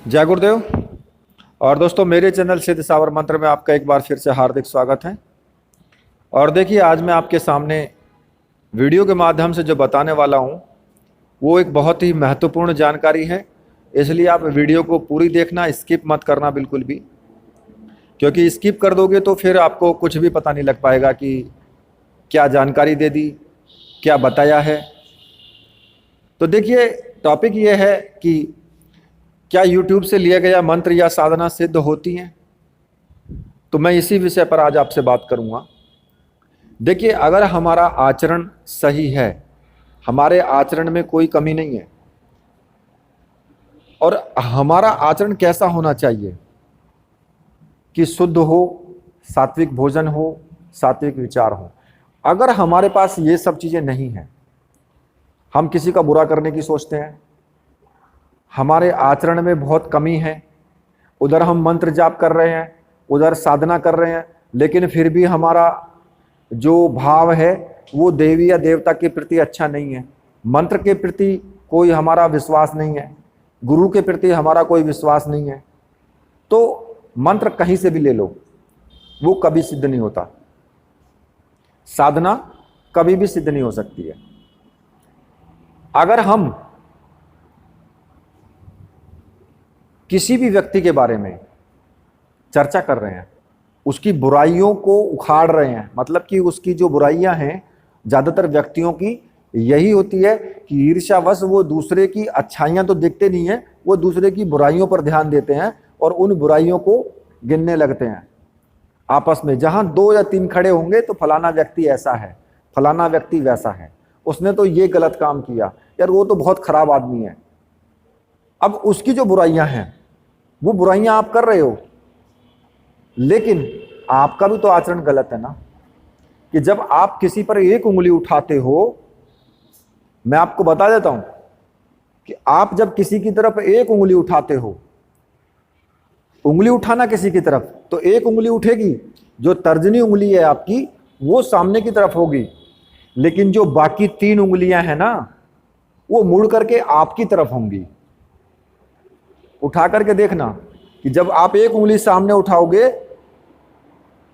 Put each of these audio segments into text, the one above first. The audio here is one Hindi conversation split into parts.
जय गुरुदेव। और दोस्तों, मेरे चैनल सिद्ध सावर मंत्र में आपका एक बार फिर से हार्दिक स्वागत है। और देखिए, आज मैं आपके सामने वीडियो के माध्यम से जो बताने वाला हूँ वो एक बहुत ही महत्वपूर्ण जानकारी है। इसलिए आप वीडियो को पूरी देखना, स्किप मत करना बिल्कुल भी, क्योंकि स्किप कर दोगे तो फिर आपको कुछ भी पता नहीं लग पाएगा कि क्या जानकारी दे दी, क्या बताया है। तो देखिए, टॉपिक ये है कि क्या YouTube से लिया गया मंत्र या साधना सिद्ध होती हैं। तो मैं इसी विषय पर आज आपसे बात करूंगा। देखिए, अगर हमारा आचरण सही है, हमारे आचरण में कोई कमी नहीं है, और हमारा आचरण कैसा होना चाहिए कि शुद्ध हो, सात्विक भोजन हो, सात्विक विचार हो। अगर हमारे पास ये सब चीज़ें नहीं हैं, हम किसी का बुरा करने की सोचते हैं, हमारे आचरण में बहुत कमी है, उधर हम मंत्र जाप कर रहे हैं, उधर साधना कर रहे हैं, लेकिन फिर भी हमारा जो भाव है वो देवी या देवता के प्रति अच्छा नहीं है, मंत्र के प्रति कोई हमारा विश्वास नहीं है, गुरु के प्रति हमारा कोई विश्वास नहीं है, तो मंत्र कहीं से भी ले लो, वो कभी सिद्ध नहीं होता। साधना कभी भी सिद्ध नहीं हो सकती है। अगर हम किसी भी व्यक्ति के बारे में चर्चा कर रहे हैं, उसकी बुराइयों को उखाड़ रहे हैं, मतलब कि उसकी जो बुराइयां हैं, ज़्यादातर व्यक्तियों की यही होती है कि ईर्ष्यावश वो दूसरे की अच्छाइयां तो देखते नहीं है, वो दूसरे की बुराइयों पर ध्यान देते हैं और उन बुराइयों को गिनने लगते हैं आपस में। जहां 2 या 3 खड़े होंगे तो फलाना व्यक्ति ऐसा है, फलाना व्यक्ति वैसा है, उसने तो ये गलत काम किया, यार वो तो बहुत खराब आदमी है। अब उसकी जो बुराइयां हैं वो बुराइयां आप कर रहे हो, लेकिन आपका भी तो आचरण गलत है ना। कि जब आप किसी पर एक उंगली उठाते हो, मैं आपको बता देता हूं कि आप जब किसी की तरफ एक उंगली उठाते हो, उंगली उठाना किसी की तरफ, तो एक उंगली उठेगी, जो तर्जनी उंगली है आपकी वो सामने की तरफ होगी, लेकिन जो बाकी 3 उंगलियां हैं ना, वो मुड़ करके आपकी तरफ होंगी। उठा करके देखना कि जब आप एक उंगली सामने उठाओगे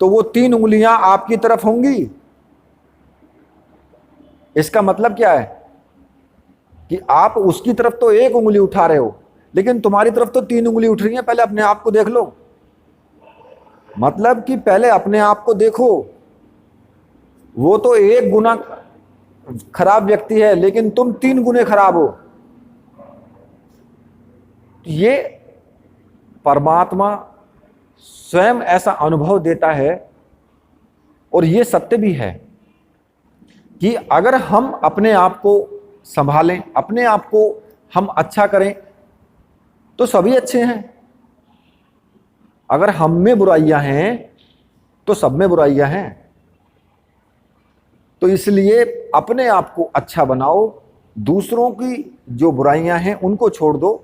तो वो 3 उंगलियां आपकी तरफ होंगी। इसका मतलब क्या है कि आप उसकी तरफ तो एक उंगली उठा रहे हो, लेकिन तुम्हारी तरफ तो 3 उंगली उठ रही है। पहले अपने आप को देख लो, मतलब कि पहले अपने आप को देखो। वो तो 1 गुना खराब व्यक्ति है, लेकिन तुम 3 गुने खराब हो। ये परमात्मा स्वयं ऐसा अनुभव देता है, और ये सत्य भी है कि अगर हम अपने आप को संभालें, अपने आप को हम अच्छा करें, तो सभी अच्छे हैं। अगर हम में बुराइयां हैं तो सब में बुराइयां हैं। तो इसलिए अपने आप को अच्छा बनाओ, दूसरों की जो बुराइयां हैं उनको छोड़ दो,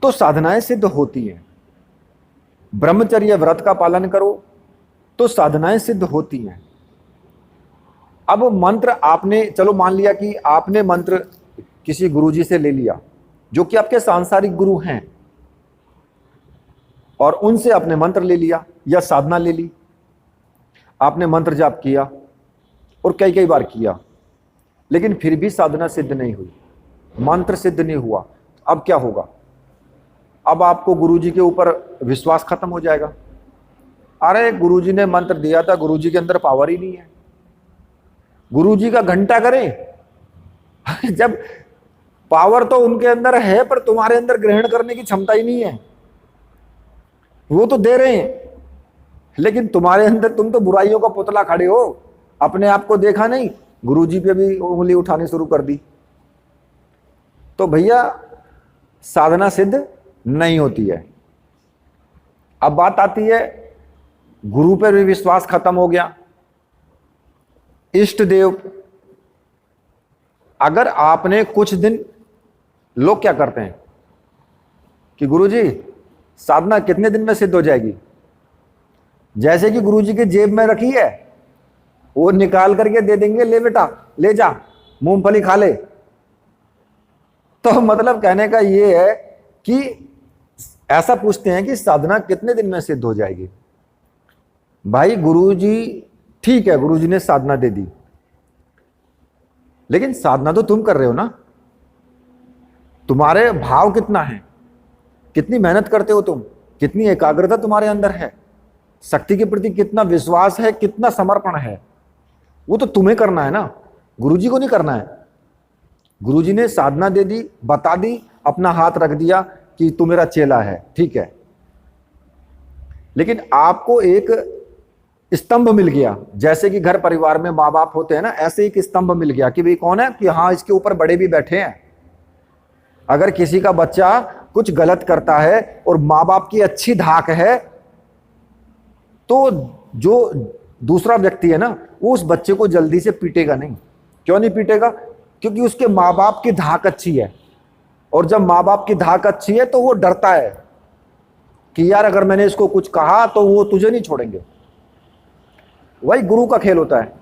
तो साधनाएं सिद्ध होती हैं। ब्रह्मचर्य व्रत का पालन करो तो साधनाएं सिद्ध होती हैं। अब मंत्र आपने, चलो मान लिया कि आपने मंत्र किसी गुरुजी से ले लिया, जो कि आपके सांसारिक गुरु हैं, और उनसे आपने मंत्र ले लिया या साधना ले ली। आपने मंत्र जाप किया और कई कई बार किया, लेकिन फिर भी साधना सिद्ध नहीं हुई, मंत्र सिद्ध नहीं हुआ। अब क्या होगा? अब आपको गुरुजी के ऊपर विश्वास खत्म हो जाएगा। अरे गुरुजी ने मंत्र दिया था, गुरुजी के अंदर पावर ही नहीं है, गुरुजी का घंटा करें। जब पावर तो उनके अंदर है, पर तुम्हारे अंदर ग्रहण करने की क्षमता ही नहीं है। वो तो दे रहे हैं, लेकिन तुम्हारे अंदर, तुम तो बुराइयों का पुतला खड़े हो। अपने आप को देखा नहीं, गुरुजी पे भी उंगली उठानी शुरू कर दी। तो भैया साधना सिद्ध नहीं होती है। अब बात आती है, गुरु पर भी विश्वास खत्म हो गया, इष्ट देव। अगर आपने कुछ दिन, लोग क्या करते हैं कि गुरुजी साधना कितने दिन में सिद्ध हो जाएगी, जैसे कि गुरुजी के जेब में रखी है, वो निकाल करके दे देंगे, ले बेटा ले जा, मूंगफली खा ले। तो मतलब कहने का ये है कि ऐसा पूछते हैं कि साधना कितने दिन में सिद्ध हो जाएगी। भाई गुरुजी, ठीक है गुरुजी ने साधना दे दी, लेकिन साधना तो तुम कर रहे हो ना। तुम्हारे भाव कितना है, कितनी मेहनत करते हो तुम, कितनी एकाग्रता तुम्हारे अंदर है, शक्ति के प्रति कितना विश्वास है, कितना समर्पण है, वो तो तुम्हें करना है ना, गुरुजी को नहीं करना है। गुरुजी ने साधना दे दी, बता दी, अपना हाथ रख दिया कि तू मेरा चेला है, ठीक है। लेकिन आपको एक स्तंभ मिल गया, जैसे कि घर परिवार में माँ बाप होते हैं ना, ऐसे एक स्तंभ मिल गया कि भाई कौन है, कि हाँ इसके ऊपर बड़े भी बैठे हैं। अगर किसी का बच्चा कुछ गलत करता है और माँ बाप की अच्छी धाक है, तो जो दूसरा व्यक्ति है ना, वो उस बच्चे को जल्दी से पीटेगा नहीं। क्यों नहीं पीटेगा? क्योंकि उसके माँ बाप की धाक अच्छी है, और जब माँ बाप की धाक अच्छी है तो वो डरता है कि यार अगर मैंने इसको कुछ कहा तो वो तुझे नहीं छोड़ेंगे। वही गुरु का खेल होता है।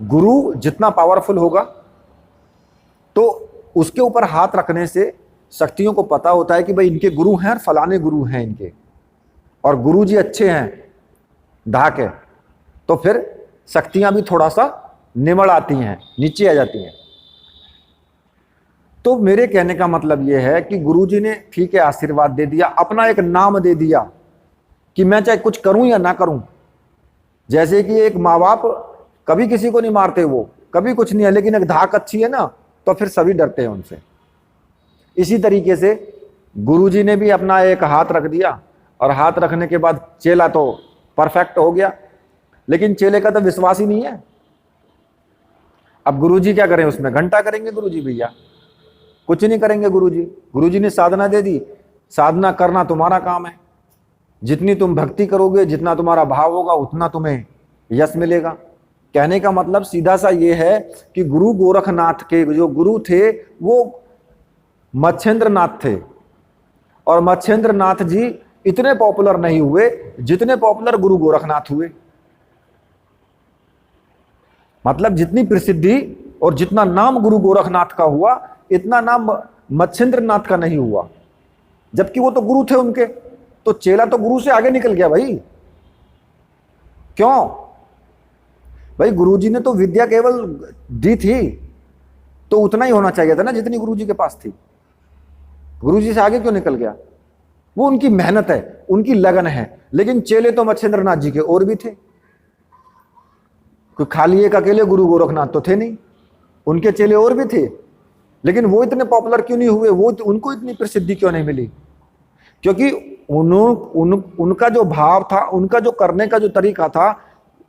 गुरु जितना पावरफुल होगा तो उसके ऊपर हाथ रखने से शक्तियों को पता होता है कि भाई इनके गुरु हैं और फलाने गुरु हैं इनके, और गुरु जी अच्छे हैं, धाक है, तो फिर शक्तियां भी थोड़ा सा निमड़ आती हैं, नीचे आ जाती हैं। तो मेरे कहने का मतलब यह है कि गुरुजी ने ठीक है आशीर्वाद दे दिया, अपना एक नाम दे दिया कि मैं चाहे कुछ करूं या ना करूं। जैसे कि एक माँ बाप कभी किसी को नहीं मारते, वो कभी कुछ नहीं है, लेकिन एक धाक अच्छी है ना, तो फिर सभी डरते हैं उनसे। इसी तरीके से गुरुजी ने भी अपना एक हाथ रख दिया, और हाथ रखने के बाद चेला तो परफेक्ट हो गया, लेकिन चेले का तो विश्वास ही नहीं है। अब गुरुजी क्या करें उसमें? घंटा करेंगे गुरुजी भैया? कुछ नहीं करेंगे गुरुजी। गुरुजी ने साधना दे दी, साधना करना तुम्हारा काम है। जितनी तुम भक्ति करोगे, जितना तुम्हारा भाव होगा, उतना तुम्हें यश मिलेगा। कहने का मतलब सीधा सा ये है कि गुरु गोरखनाथ के जो गुरु थे वो मच्छेंद्र नाथ थे, और मच्छेंद्र नाथ जी इतने पॉपुलर नहीं हुए जितने पॉपुलर गुरु गोरखनाथ हुए। मतलब जितनी प्रसिद्धि और जितना नाम गुरु गोरखनाथ का हुआ, इतना नाम मच्छेंद्र नाथ का नहीं हुआ, जबकि वो तो गुरु थे उनके। तो चेला तो गुरु से आगे निकल गया भाई। क्यों भाई? गुरुजी ने तो विद्या केवल दी थी, तो उतना ही होना चाहिए था ना जितनी गुरुजी के पास थी। गुरुजी से आगे क्यों निकल गया? वो उनकी मेहनत है, उनकी लगन है। लेकिन चेले तो मच्छेंद्र नाथ जी के और भी थे, कोई खाली एक अकेले गुरु गोरखनाथ तो थे नहीं, उनके चेले और भी थे। लेकिन वो इतने पॉपुलर क्यों नहीं हुए? वो उनको इतनी प्रसिद्धि क्यों नहीं मिली? क्योंकि उनका जो भाव था, उनका जो करने का जो तरीका था,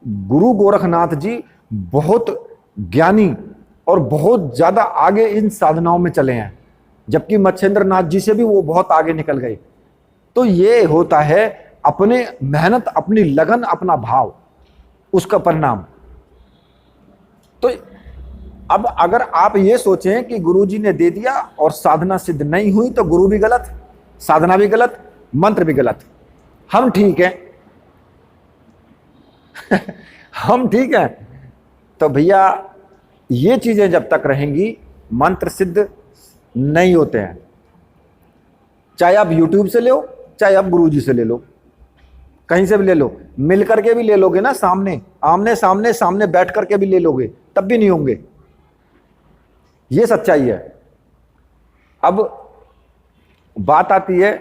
गुरु गोरखनाथ जी बहुत ज्ञानी और बहुत ज्यादा आगे इन साधनाओं में चले हैं, जबकि मच्छेंद्र नाथ जी से भी वो बहुत आगे निकल गए। तो ये होता है अपने मेहनत, अपनी लगन, अपना भाव, उसका परिणाम। तो अब अगर आप ये सोचें कि गुरुजी ने दे दिया और साधना सिद्ध नहीं हुई, तो गुरु भी गलत, साधना भी गलत, मंत्र भी गलत, हम ठीक है हम ठीक है। तो भैया ये चीजें जब तक रहेंगी, मंत्र सिद्ध नहीं होते हैं। चाहे आप YouTube से ले लो, चाहे आप गुरुजी से ले लो, कहीं से भी ले लो, मिल करके भी ले लोगे ना, सामने आमने सामने बैठ करके भी ले लोगे, तब भी नहीं होंगे। ये सच्चाई है। अब बात आती है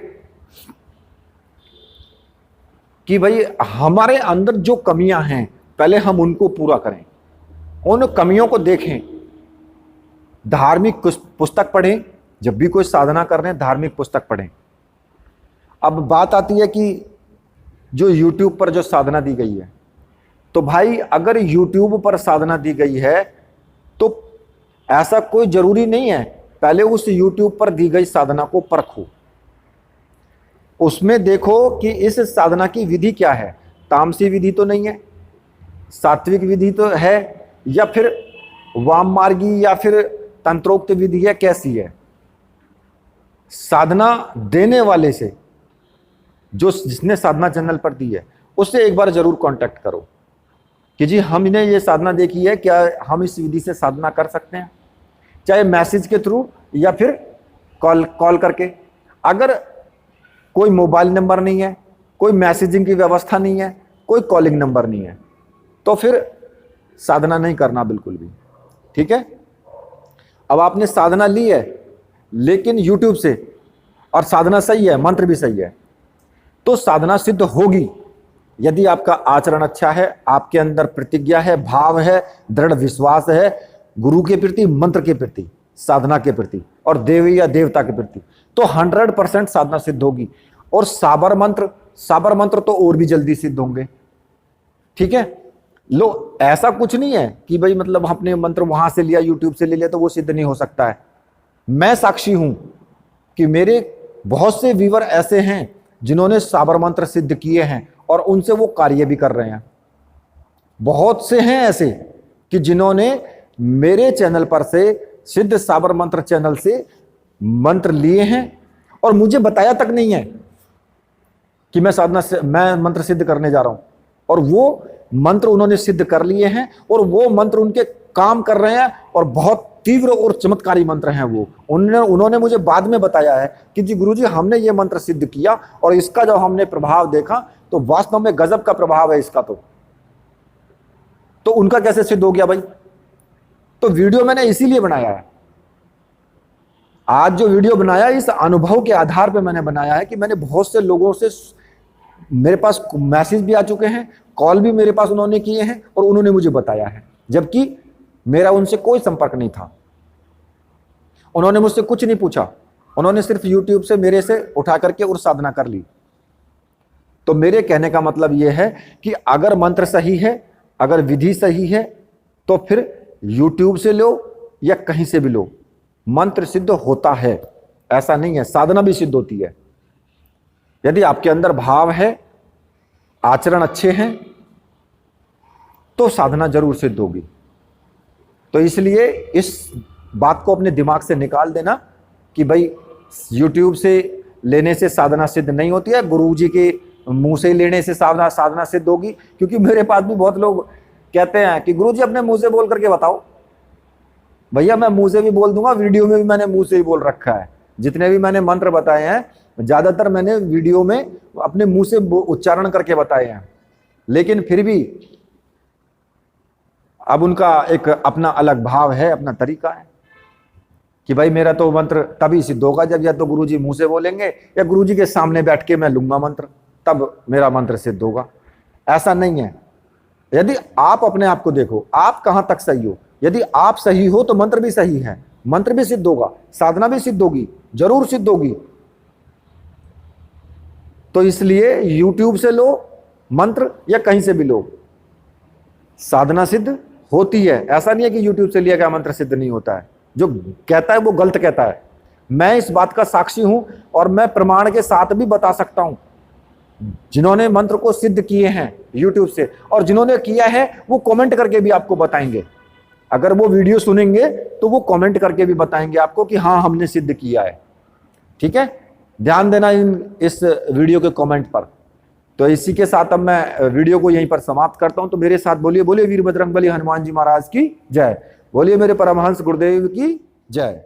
कि भाई हमारे अंदर जो कमियां हैं, पहले हम उनको पूरा करें, उन कमियों को देखें। धार्मिक पुस्तक पढ़ें, जब भी कोई साधना कर रहे हैं धार्मिक पुस्तक पढ़ें। अब बात आती है कि जो YouTube पर जो साधना दी गई है, तो भाई अगर YouTube पर साधना दी गई है तो ऐसा कोई जरूरी नहीं है, पहले उस YouTube पर दी गई साधना को परखो, उसमें देखो कि इस साधना की विधि क्या है। तामसी विधि तो नहीं है, सात्विक विधि तो है, या फिर वाम मार्गी या फिर तंत्रोक्त विधि है, कैसी है। साधना देने वाले से, जो जिसने साधना चैनल पर दी है, उससे एक बार जरूर कांटेक्ट करो कि जी हमने ये साधना देखी है, क्या हम इस विधि से साधना कर सकते हैं, चाहे मैसेज के थ्रू या फिर कॉल करके। अगर कोई मोबाइल नंबर नहीं है, कोई मैसेजिंग की व्यवस्था नहीं है, कोई कॉलिंग नंबर नहीं है, तो फिर साधना नहीं करना बिल्कुल भी। ठीक है, अब आपने साधना ली है लेकिन यूट्यूब से, और साधना सही है, मंत्र भी सही है, तो साधना सिद्ध होगी यदि आपका आचरण अच्छा है, आपके अंदर प्रतिज्ञा है, भाव है, दृढ़ विश्वास है गुरु के प्रति, मंत्र के प्रति, साधना के प्रति और देवी या देवता के प्रति, तो 100% साधना सिद्ध होगी। और साबर मंत्र तो और भी जल्दी सिद्ध होंगे। ठीक है, लो ऐसा कुछ नहीं है कि भाई मतलब आपने मंत्र वहां से लिया, यूट्यूब से ले लिया तो वो सिद्ध नहीं हो सकता है। मैं साक्षी हूं कि मेरे बहुत से व्यूअर ऐसे हैं जिन्होंने साबर मंत्र सिद्ध किए हैं और उनसे वो कार्य भी कर रहे हैं। बहुत से हैं ऐसे कि जिन्होंने मेरे चैनल पर से, सिद्ध साबर मंत्र चैनल से मंत्र लिए हैं और मुझे बताया तक नहीं है कि मैं मंत्र सिद्ध करने जा रहा हूं, और वो मंत्र उन्होंने सिद्ध कर लिए हैं और वो मंत्र उनके काम कर रहे हैं और बहुत तीव्र और चमत्कारी मंत्र हैं वो। उन्होंने मुझे बाद में बताया है कि जी गुरुजी हमने ये मंत्र सिद्ध किया और इसका जब हमने प्रभाव देखा तो वास्तव में गजब का प्रभाव है इसका। तो उनका कैसे सिद्ध हो गया भाई? तो वीडियो मैंने इसीलिए बनाया है। आज जो वीडियो बनाया इस अनुभव के आधार पर मैंने बनाया है कि मैंने बहुत से लोगों से, मेरे पास मैसेज भी आ चुके हैं, कॉल भी मेरे पास उन्होंने किए हैं और उन्होंने मुझे बताया है, जबकि मेरा उनसे कोई संपर्क नहीं था। उन्होंने मुझसे कुछ नहीं पूछा, उन्होंने सिर्फ YouTube से मेरे से उठा करके और साधना कर ली। तो मेरे कहने का मतलब यह है कि अगर मंत्र सही है, अगर विधि सही है, तो फिर YouTube से लो या कहीं से भी लो, मंत्र सिद्ध होता है। ऐसा नहीं है, साधना भी सिद्ध होती है यदि आपके अंदर भाव है, आचरण अच्छे हैं, तो साधना जरूर सिद्ध होगी। तो इसलिए इस बात को अपने दिमाग से निकाल देना कि भाई YouTube से लेने से साधना सिद्ध नहीं होती है, गुरुजी के मुंह से लेने से साधना सिद्ध होगी। क्योंकि मेरे पास भी बहुत लोग कहते हैं कि गुरुजी अपने मुंह से बोल करके बताओ। भैया मैं मुंह से भी बोल दूंगा, वीडियो में भी मैंने मुंह से ही बोल रखा है। जितने भी मैंने मंत्र बताए हैं ज्यादातर मैंने वीडियो में अपने मुंह से उच्चारण करके बताए हैं, लेकिन फिर भी अब उनका एक अपना अलग भाव है, अपना तरीका है कि भाई मेरा तो मंत्र तभी सिद्ध होगा जब या तो गुरुजी मुंह से बोलेंगे या गुरुजी के सामने बैठ के मैं लूंगा मंत्र, तब मेरा मंत्र सिद्ध होगा। ऐसा नहीं है। यदि आप अपने आप को देखो, आप कहां तक सही हो। यदि आप सही हो तो मंत्र भी सही है, मंत्र भी सिद्ध होगा, साधना भी सिद्ध होगी, जरूर सिद्ध होगी। तो इसलिए YouTube से लो मंत्र या कहीं से भी लो, साधना सिद्ध होती है। ऐसा नहीं है कि YouTube से लिया गया मंत्र सिद्ध नहीं होता है। जो कहता है वो गलत कहता है। मैं इस बात का साक्षी हूं और मैं प्रमाण के साथ भी बता सकता हूं। जिन्होंने मंत्र को सिद्ध किए हैं YouTube से, और जिन्होंने किया है वो कमेंट करके भी आपको बताएंगे। अगर वो वीडियो सुनेंगे तो वो कमेंट करके भी बताएंगे आपको कि हाँ हमने सिद्ध किया है। ठीक है, ध्यान देना इस वीडियो के कमेंट पर। तो इसी के साथ अब मैं वीडियो को यहीं पर समाप्त करता हूं। तो मेरे साथ बोलिए, बोलिए वीर बजरंगबली हनुमान जी महाराज की जय, बोलिए मेरे परमहंस गुरुदेव की जय।